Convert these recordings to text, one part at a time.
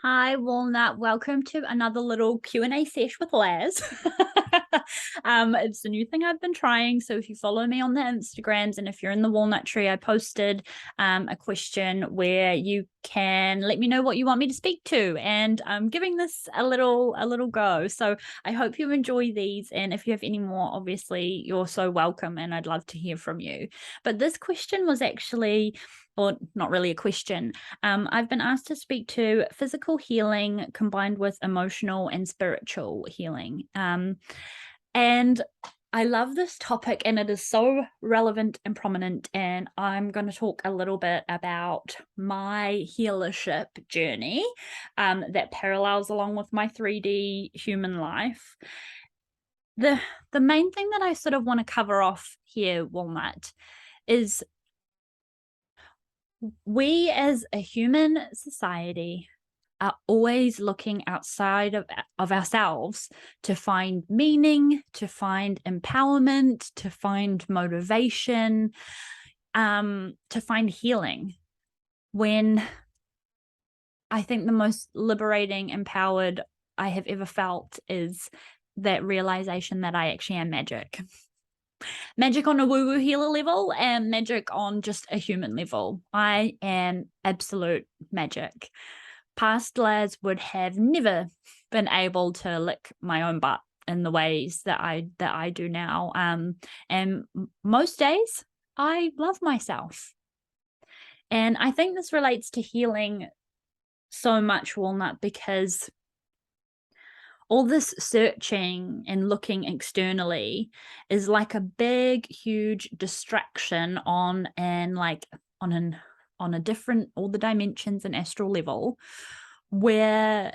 Hi, Walnut. Welcome to another little Q&A sesh with Lazz. It's a new thing I've been trying. So if you follow me on the Instagrams and if you're in the Walnut tree, I posted a question where you can let me know what you want me to speak to. And I'm giving this a little go. So I hope you enjoy these. And if you have any more, obviously, you're so welcome. And I'd love to hear from you. But this question was actually, or not really a question. I've been asked to speak to physical healing combined with emotional and spiritual healing. And I love this topic, and it is so relevant and prominent. And I'm going to talk a little bit about my healership journey that parallels along with my 3D human life. The main thing that I sort of want to cover off here, Walnut, is we as a human society are always looking outside of ourselves to find meaning, to find empowerment, to find motivation, to find healing. When I think the most liberating, empowered I have ever felt is that realization that I actually am magic. Magic on a woo-woo healer level and magic on just a human level. I am absolute magic. Past Lazz would have never been able to lick my own butt in the ways that I do now. And most days I love myself. And I think this relates to healing so much, Walnut, because all this searching and looking externally is like a big, huge distraction on a different, all the dimensions and astral level, where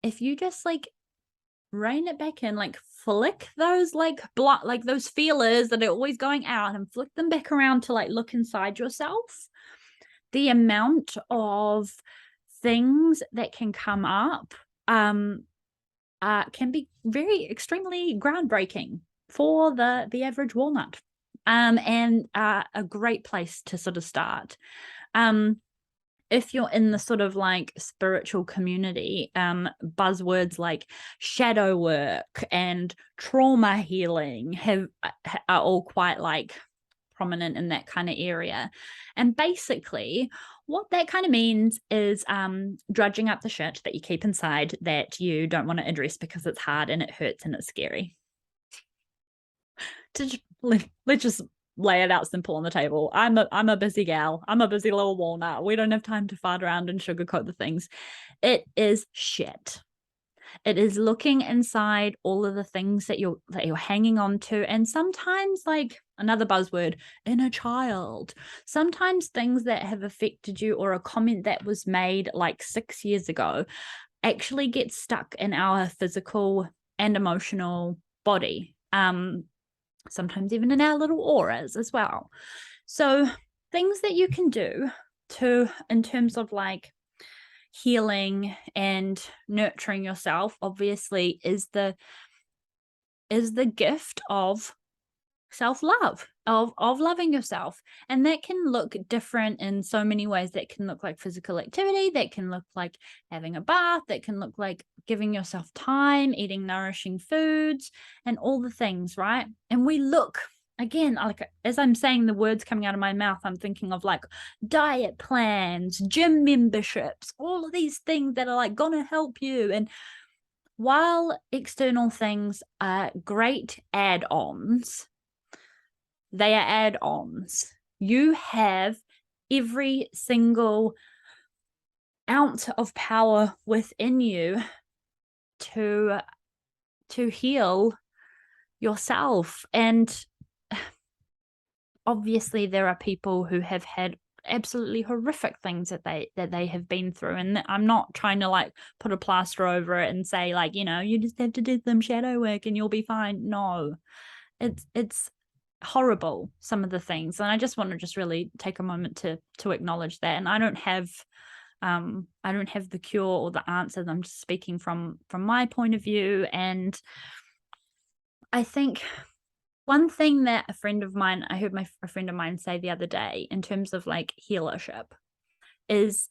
if you just like rein it back in, like flick those like those feelers that are always going out and flick them back around to like look inside yourself, the amount of things that can come up can be very extremely groundbreaking for the average walnut, and a great place to sort of start. If you're in the sort of like spiritual community, buzzwords like shadow work and trauma healing are all quite like prominent in that kind of area. And basically what that kind of means is drudging up the shit that you keep inside that you don't want to address because it's hard and it hurts and it's scary. Let's just lay it out simple on the table. I'm a busy gal. I'm a busy little walnut. We don't have time to fart around and sugarcoat the things. It is shit. It is looking inside all of the things that you're hanging on to, and sometimes, like another buzzword, inner child. Sometimes things that have affected you or a comment that was made like 6 years ago actually get stuck in our physical and emotional body. Sometimes even in our little auras as well. So things that you can do in terms of like healing and nurturing yourself, obviously, is the gift of self-love, of loving yourself. And that can look different in so many ways. That can look like physical activity, that can look like having a bath, that can look like giving yourself time, eating nourishing foods, and all the things, right? And we look, again, like as I'm saying the words coming out of my mouth, I'm thinking of like diet plans, gym memberships, all of these things that are like gonna help you. And while external things are great add-ons, they are add-ons. You have every single ounce of power within you to heal yourself. And obviously there are people who have had absolutely horrific things that they have been through, and I'm not trying to like put a plaster over it and say like, you know, you just have to do some shadow work and you'll be fine. No, it's horrible, some of the things, and I just want to just really take a moment to acknowledge that. And I don't have the cure or the answers. I'm just speaking from my point of view. And I think one thing that I heard a friend of mine say the other day in terms of like healership is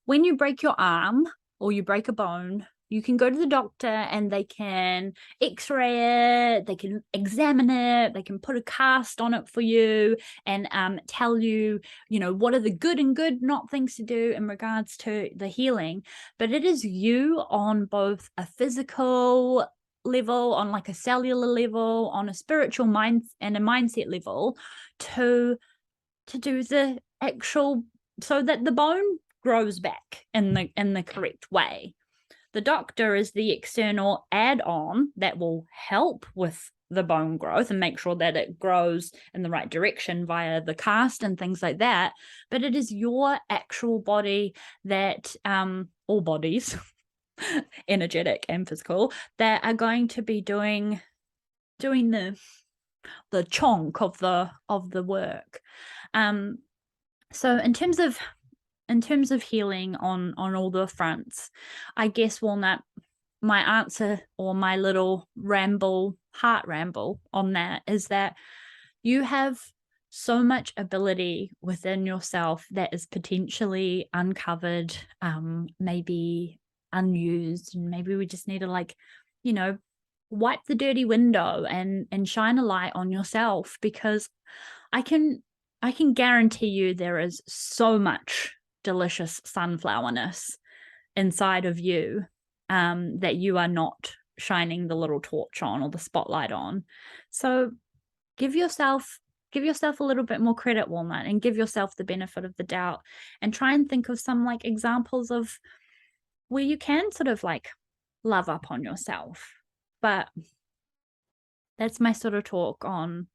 when you break your arm or you break a bone, you can go to the doctor and they can x-ray it, they can examine it, they can put a cast on it for you and tell you, what are the good and good not things to do in regards to the healing. But it is you on both a physical level, on like a cellular level, on a spiritual mind and a mindset level to do the actual, so that the bone grows back in the correct way. The doctor is the external add-on that will help with the bone growth and make sure that it grows in the right direction via the cast and things like that. But it is your actual body that, all bodies, energetic and physical, that are going to be doing the chunk of the work. So in terms of healing on all the fronts, I guess, Walnut, my answer or my little heart ramble on that is that you have so much ability within yourself that is potentially uncovered, maybe unused, and maybe we just need to wipe the dirty window and shine a light on yourself, because I can guarantee you there is so much delicious sunflowerness inside of you that you are not shining the little torch on or the spotlight on. So give yourself a little bit more credit, Walnut, and give yourself the benefit of the doubt, and try and think of some examples of where you can sort of love up on yourself. But that's my sort of talk on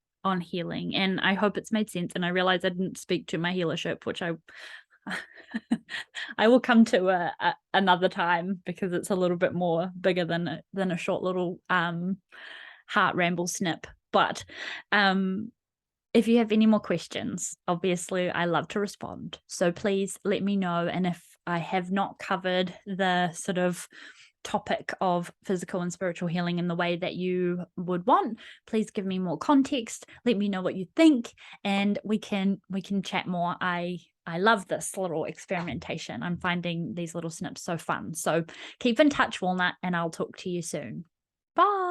healing, and I hope it's made sense. And I realize I didn't speak to my healership, which I will come to another time, because it's a little bit more bigger than a short little heart ramble snip. But if you have any more questions, obviously I love to respond, so please let me know. And if I have not covered the sort of topic of physical and spiritual healing in the way that you would want, please give me more context, let me know what you think, and we can chat more. I love this little experimentation. I'm finding these little snips so fun. So keep in touch, Walnut, and I'll talk to you soon. Bye.